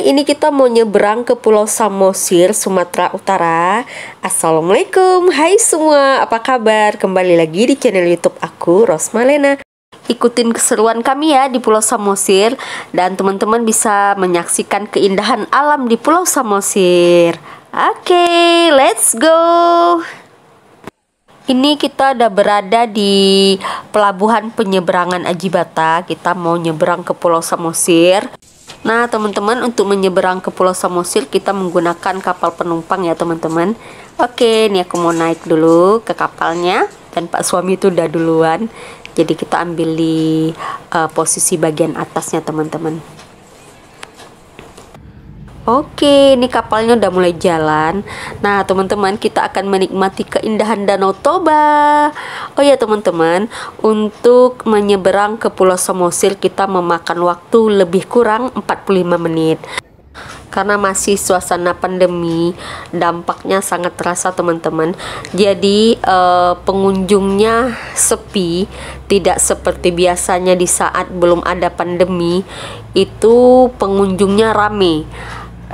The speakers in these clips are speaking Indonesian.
ini kita mau nyebrang ke Pulau Samosir, Sumatera Utara. Assalamualaikum, hai semua, apa kabar? Kembali lagi di channel YouTube aku, Rosmalena. Ikutin keseruan kami ya di Pulau Samosir, dan teman-teman bisa menyaksikan keindahan alam di Pulau Samosir. Oke, let's go. Ini kita udah berada di pelabuhan penyeberangan Ajibata. Kita mau nyeberang ke Pulau Samosir. Nah teman-teman, untuk menyeberang ke Pulau Samosir kita menggunakan kapal penumpang ya teman-teman. Oke, ini aku mau naik dulu ke kapalnya, dan Pak suami itu udah duluan. Jadi kita ambil di posisi bagian atasnya teman-teman. Oke, ini kapalnya udah mulai jalan. Nah teman-teman, kita akan menikmati keindahan Danau Toba. Oh ya teman-teman, untuk menyeberang ke Pulau Samosir kita memakan waktu lebih kurang 45 menit. Karena masih suasana pandemi, dampaknya sangat terasa teman-teman. Jadi pengunjungnya sepi, tidak seperti biasanya di saat belum ada pandemi. Itu pengunjungnya rame.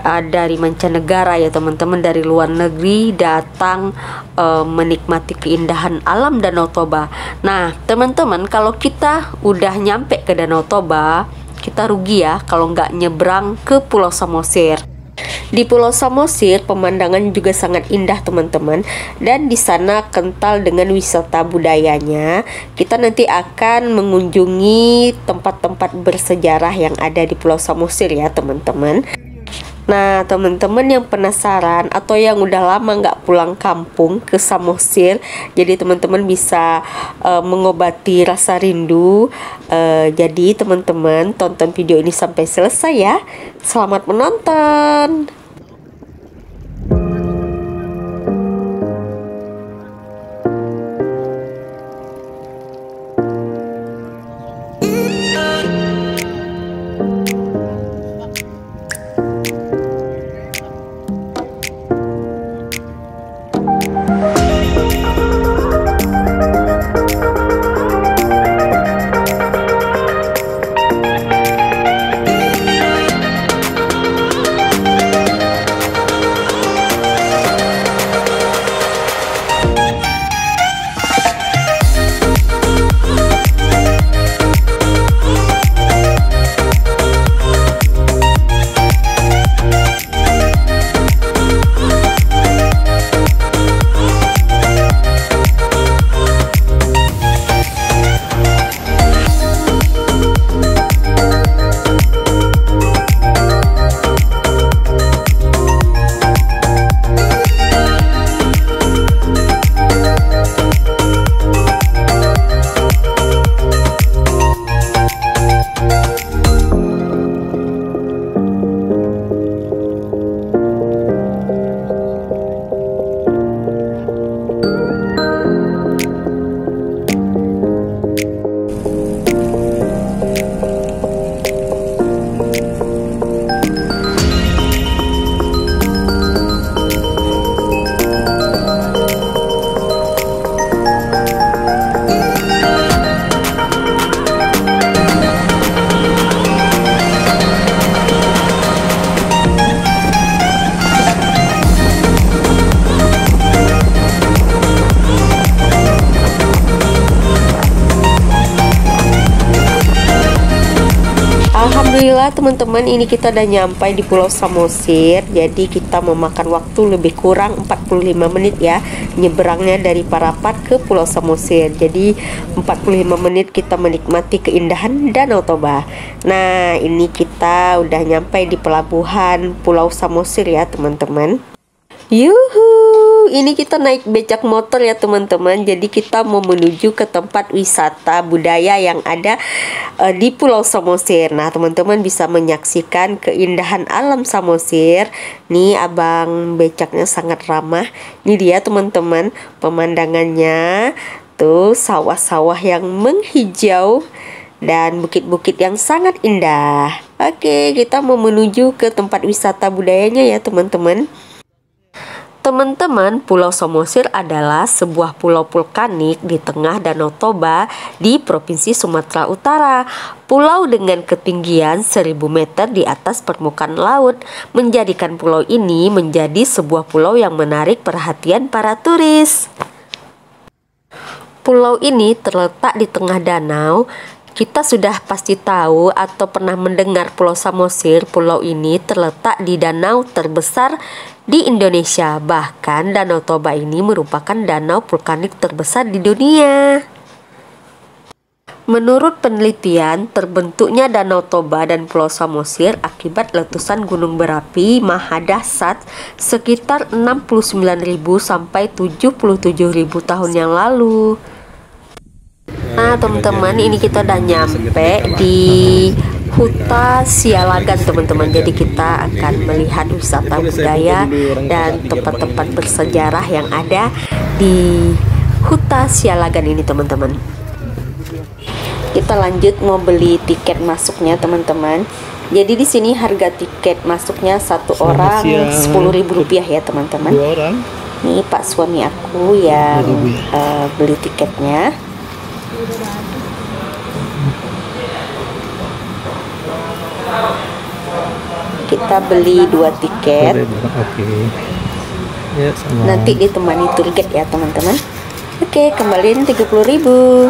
Dari mancanegara ya teman-teman, dari luar negeri datang menikmati keindahan alam Danau Toba. Nah teman-teman, kalau kita udah nyampe ke Danau Toba, kita rugi ya kalau nggak nyebrang ke Pulau Samosir. Di Pulau Samosir pemandangan juga sangat indah teman-teman, dan di sana kental dengan wisata budayanya. Kita nanti akan mengunjungi tempat-tempat bersejarah yang ada di Pulau Samosir ya teman-teman. Nah teman-teman yang penasaran atau yang udah lama nggak pulang kampung ke Samosir, jadi teman-teman bisa mengobati rasa rindu. Jadi teman-teman tonton video ini sampai selesai ya. Selamat menonton. Alhamdulillah teman-teman, ini kita udah nyampai di Pulau Samosir. Jadi kita memakan waktu lebih kurang 45 menit ya, nyeberangnya dari Parapat ke Pulau Samosir. Jadi 45 menit kita menikmati keindahan Danau Toba. Nah ini kita udah nyampe di pelabuhan Pulau Samosir ya teman-teman. Yuhu, ini kita naik becak motor ya teman-teman. Jadi kita mau menuju ke tempat wisata budaya yang ada di Pulau Samosir. Nah teman-teman bisa menyaksikan keindahan alam Samosir. Nih abang becaknya sangat ramah. Ini dia teman-teman pemandangannya. Tuh sawah-sawah yang menghijau dan bukit-bukit yang sangat indah. Oke, kita mau menuju ke tempat wisata budayanya ya teman-teman. Teman-teman, Pulau Samosir adalah sebuah pulau vulkanik di tengah Danau Toba di Provinsi Sumatera Utara. Pulau dengan ketinggian 1000 meter di atas permukaan laut menjadikan pulau ini menjadi sebuah pulau yang menarik perhatian para turis. Pulau ini terletak di tengah danau. Kita sudah pasti tahu atau pernah mendengar Pulau Samosir. Pulau ini terletak di danau terbesar di Indonesia. Bahkan Danau Toba ini merupakan danau vulkanik terbesar di dunia. Menurut penelitian, terbentuknya Danau Toba dan Pulau Samosir akibat letusan gunung berapi Mahadatsat sekitar 69.000 sampai 77.000 tahun yang lalu. Nah teman-teman, ini kita udah nyampe di Huta Sialagan teman-teman. Jadi kita akan melihat wisata budaya dan tempat-tempat bersejarah yang ada di Huta Sialagan ini teman-teman. Kita lanjut mau beli tiket masuknya teman-teman. Jadi di sini harga tiket masuknya satu orang Rp10.000 ya teman-teman. Ini Pak suami aku yang beli tiketnya. Kita beli 2 tiket. Ya, nanti ditemani tour guide ya teman-teman. Oke, kembaliin 30.000.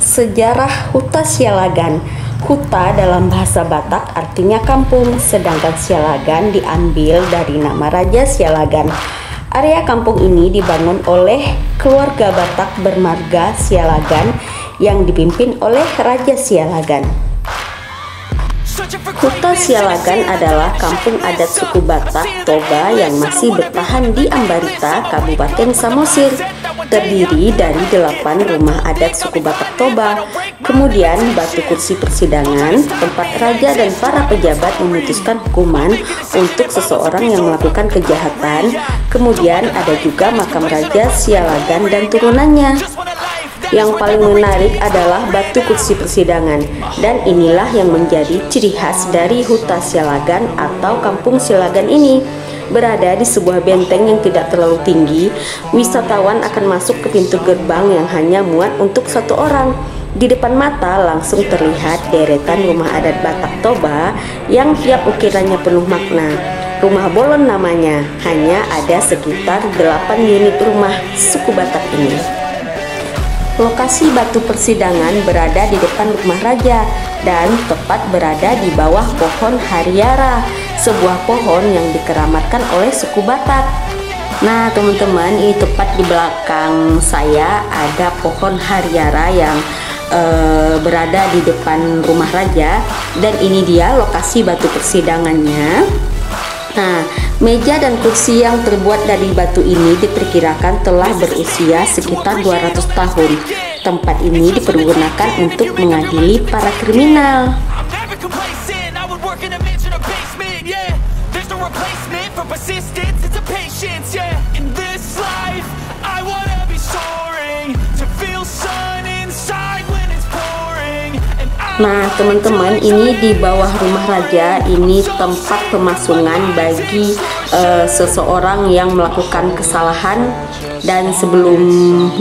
Sejarah Huta Sialagan. Huta dalam bahasa Batak artinya kampung, sedangkan Sialagan diambil dari nama Raja Sialagan. Area kampung ini dibangun oleh keluarga Batak bermarga Sialagan yang dipimpin oleh Raja Sialagan. Huta Sialagan adalah kampung adat suku Batak Toba yang masih bertahan di Ambarita, Kabupaten Samosir. Terdiri dari 8 rumah adat suku Batak Toba. Kemudian batu kursi persidangan, tempat raja dan para pejabat memutuskan hukuman untuk seseorang yang melakukan kejahatan. Kemudian ada juga makam Raja Sialagan dan turunannya. Yang paling menarik adalah batu kursi persidangan, dan inilah yang menjadi ciri khas dari Huta Sialagan atau Kampung Sialagan ini. Berada di sebuah benteng yang tidak terlalu tinggi, wisatawan akan masuk ke pintu gerbang yang hanya muat untuk 1 orang. Di depan mata langsung terlihat deretan rumah adat Batak Toba yang tiap ukirannya penuh makna. Rumah Bolon namanya, hanya ada sekitar 8 unit rumah suku Batak ini. Lokasi batu persidangan berada di depan rumah raja dan tepat berada di bawah pohon hariara, sebuah pohon yang dikeramatkan oleh suku Batak. Nah teman-teman, ini tepat di belakang saya ada pohon hariara yang berada di depan rumah raja, dan ini dia lokasi batu persidangannya. Nah, meja dan kursi yang terbuat dari batu ini diperkirakan telah berusia sekitar 200 tahun. Tempat ini dipergunakan untuk mengadili para kriminal. Nah teman-teman, ini di bawah rumah raja ini tempat pemasungan bagi seseorang yang melakukan kesalahan dan sebelum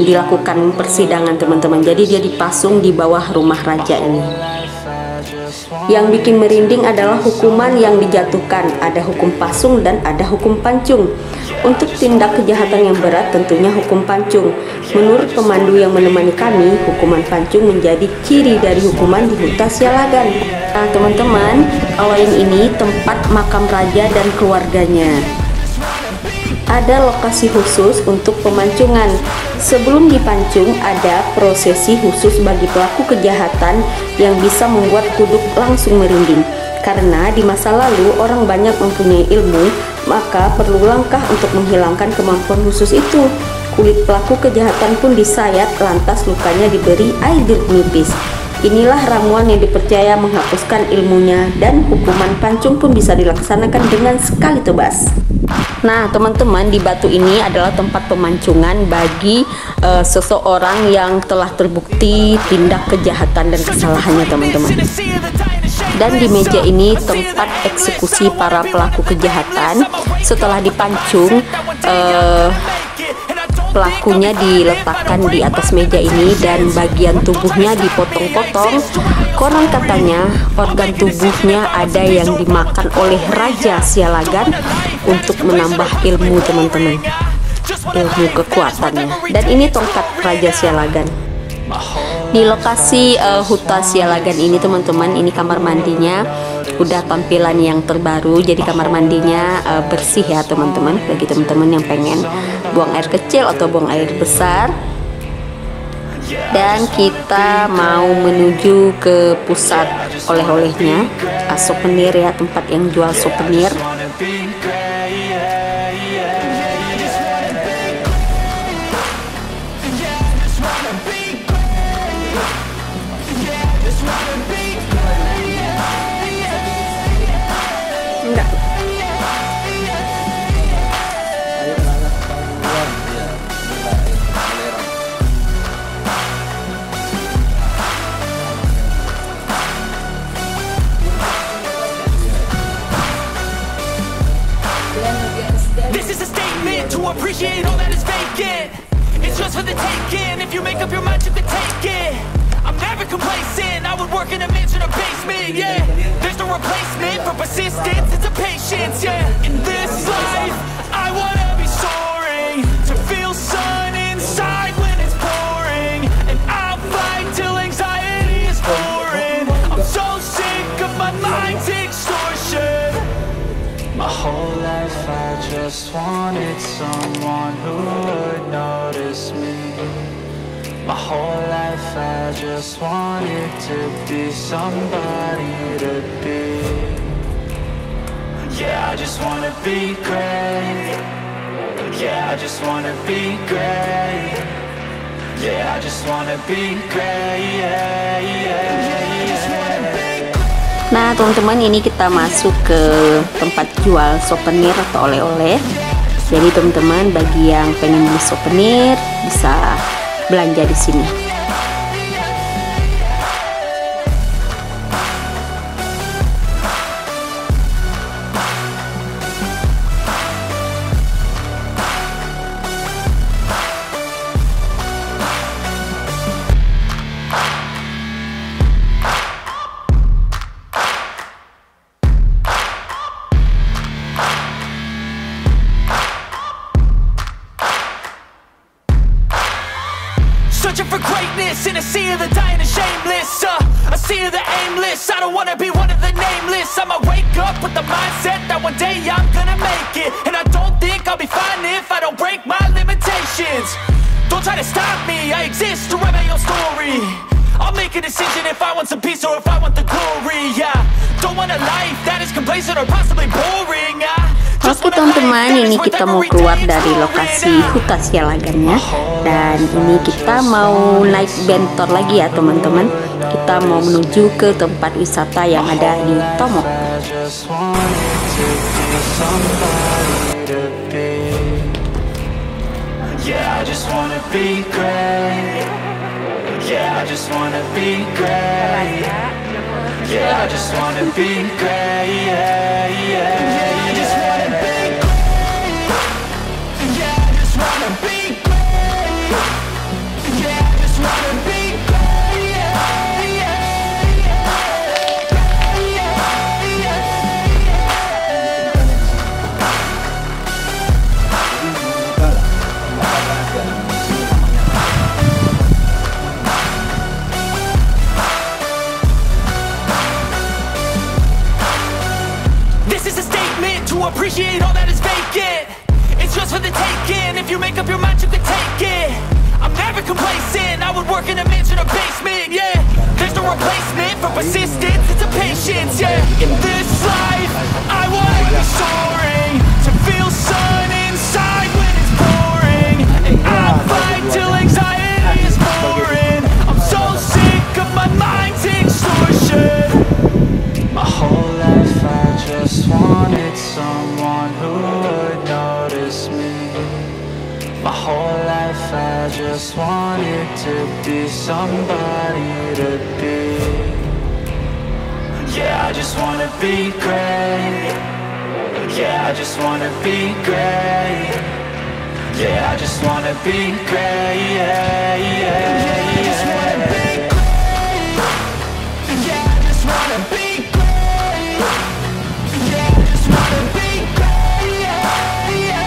dilakukan persidangan teman-teman. Jadi dia dipasung di bawah rumah raja ini. Yang bikin merinding adalah hukuman yang dijatuhkan. Ada hukum pasung dan ada hukum pancung. Untuk tindak kejahatan yang berat tentunya hukum pancung. Menurut pemandu yang menemani kami, hukuman pancung menjadi ciri dari hukuman di Huta Sialagan. Nah teman-teman, kalau yang ini tempat makam raja dan keluarganya. Ada lokasi khusus untuk pemancungan. Sebelum dipancung ada prosesi khusus bagi pelaku kejahatan yang bisa membuat kuduk langsung merinding. Karena di masa lalu orang banyak mempunyai ilmu, maka perlu langkah untuk menghilangkan kemampuan khusus itu. Kulit pelaku kejahatan pun disayat, lantas lukanya diberi air jeruk nipis. Inilah ramuan yang dipercaya menghapuskan ilmunya, dan hukuman pancung pun bisa dilaksanakan dengan sekali tebas. Nah teman-teman, di batu ini adalah tempat pemancungan bagi seseorang yang telah terbukti tindak kejahatan dan kesalahannya teman-teman. Dan di meja ini tempat eksekusi para pelaku kejahatan. Setelah dipancung, pelakunya diletakkan di atas meja ini dan bagian tubuhnya dipotong-potong. Konon katanya organ tubuhnya ada yang dimakan oleh Raja Sialagan untuk menambah ilmu teman-teman, ilmu kekuatannya. Dan ini tongkat Raja Sialagan. Di lokasi Huta Sialagan ini teman-teman, ini kamar mandinya udah tampilan yang terbaru. Jadi kamar mandinya bersih ya teman-teman, bagi teman-teman yang pengen buang air kecil atau buang air besar. Dan kita mau menuju ke pusat oleh-olehnya, souvenir ya, tempat yang jual souvenir. Appreciate all that is vacant. It's just for the taking. If you make up your mind, you can take it. I'm never complacent. I would work in a mansion or basement. Yeah, there's no replacement for persistence. It's a patience. Yeah, in this life, I wanna be soaring to feel sun inside when it's pouring, and I'll fight till anxiety is foreign. I'm so sick of my mind's extortion. My whole life I just wanted someone who would notice me. My whole life I just wanted to be somebody to be. Yeah, I just wanna be great. Yeah, I just wanna be great. Yeah, I just wanna be great. Yeah, yeah, yeah. Nah teman-teman, ini kita masuk ke tempat jual souvenir atau oleh-oleh. Jadi teman-teman, bagi yang pengen beli souvenir bisa belanja di sini. Searching for greatness in a sea of the dying and shameless, a sea of the aimless. I don't wanna be one of the nameless. I'ma wake up with the mindset that one day I'm gonna make it, and I don't think I'll be fine if I don't break my limitations. Don't try to stop me, I exist to write my own story. I'll make a decision if I want some peace or if I want the glory. Yeah, don't want a life that is complacent or possibly boring. Oke teman-teman, ini kita mau keluar dari lokasi Huta Sialagannya, dan ini kita mau naik bentor lagi ya teman-teman. Kita mau menuju ke tempat wisata yang ada di Tomok. Appreciate all that is vacant. It's just for the taking. If you make up your mind, you can take it. I'm never complacent. I would work in a mansion or basement. Yeah, there's no replacement for persistence. It's a patience. Yeah, in this life, I wanna be soaring to feel sun inside when it's pouring, and I'll fight till anxiety is foreign. I'm so sick of my mind's just wanted to be somebody to be. Yeah, I just wanna be great. Yeah, I just wanna be great. Yeah, I just wanna be great. Yeah, yeah, yeah. I just wanna be great. Yeah, I just wanna be great. Yeah, I just wanna be great. Yeah, yeah,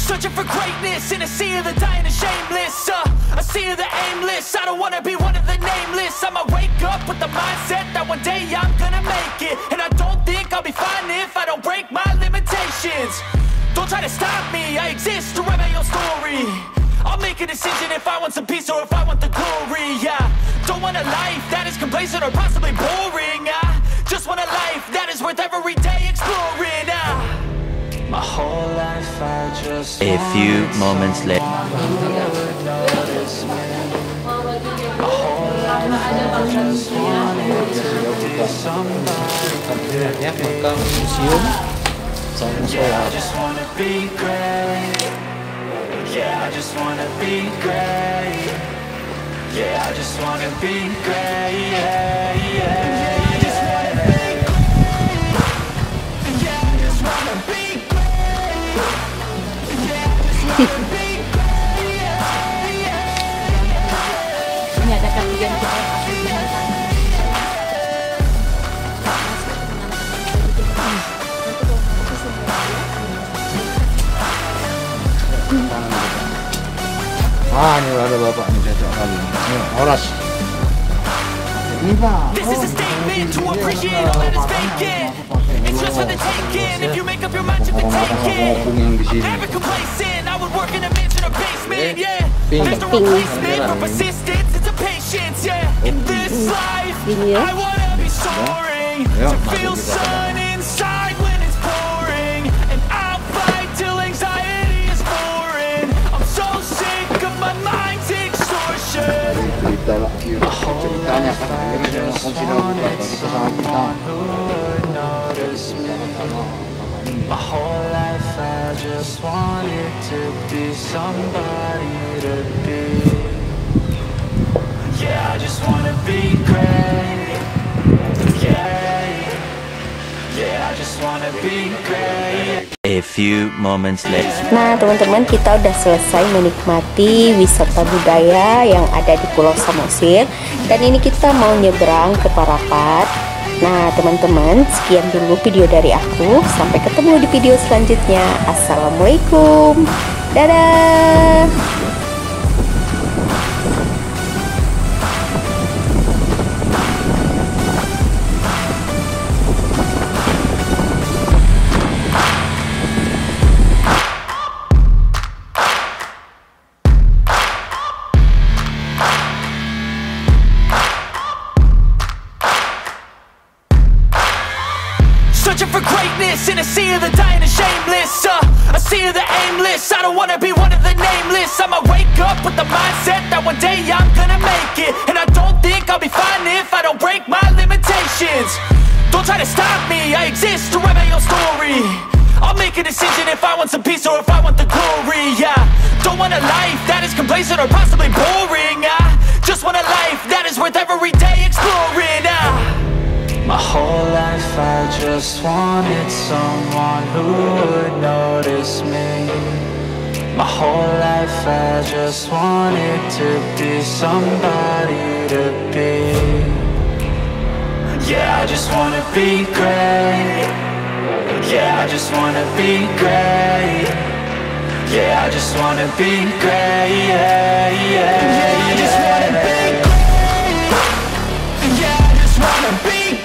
searching for greatness in a sea of the dying and shameless, a sea of the aimless. I don't wanna be one of the nameless. I'ma wake up with the mindset that one day I'm gonna make it, and I don't think I'll be fine if I don't break my limitations. Don't try to stop me, I exist to write my own story. I'll make a decision if I want some peace or if I want the glory. Yeah, don't want a life that is complacent or possibly boring. I just want a life that is worth every day exploring. My whole life I just A few moments later. My whole life I just wanted to be somebody. Ya, ke museum sama Yeah, I musola. just wanna be great. Yeah, I just wanna be great. Yeah, I just wanna be great. Yeah, yeah, I just wanna be great. Yeah, I just wanna be great. Yeah, I just wanna be great. Yeah, yeah. Ini ada kalian kita yang asli dengan Ah, ini ada bapak nih cocok kali. Ini oras. Ini Pak. This is a statement to appreciate all that is vacant. It's just for the taking. If you make up your mind to take it. Yang di sini. Never complacent. I would work in a mansion or basement. Yeah, there's no replacement for persistence. It's a patience. Yeah, in this life, I wanna be soaring to feel sun inside when it's pouring, and I'll fight till anxiety is foreign. I'm so sick of my mind's extortion. Cerita lah, ceritanya kan ini memang konsider pasangan kita. My whole life I just wanted to be somebody to be. Yeah, I just wanna be great. Yeah, yeah, I just wanna be great. A few moments later. Nah teman-teman, kita udah selesai menikmati wisata budaya yang ada di Pulau Samosir, dan ini kita mau nyebrang ke Parapat. Nah teman-teman, sekian dulu video dari aku. Sampai ketemu di video selanjutnya. Assalamualaikum. Dadah. Searching for greatness in a sea of the dying and shameless, a sea of the aimless. I don't wanna be one of the nameless. I'ma wake up with the mindset that one day I'm gonna make it, and I don't think I'll be fine if I don't break my limitations. Don't try to stop me, I exist to write my own story. I'll make a decision if I want some peace or if I want the glory. Yeah, don't want a life that is complacent or possibly boring. I just want a life that is worth every day exploring. My whole life I just wanted someone who would notice me. My whole life I just wanted to be somebody to be. Yeah, I just wanna be great. Yeah, I just wanna be great. Yeah, I just wanna be great. Yeah, yeah, yeah, I just wanna be great. Yeah, I just wanna be great.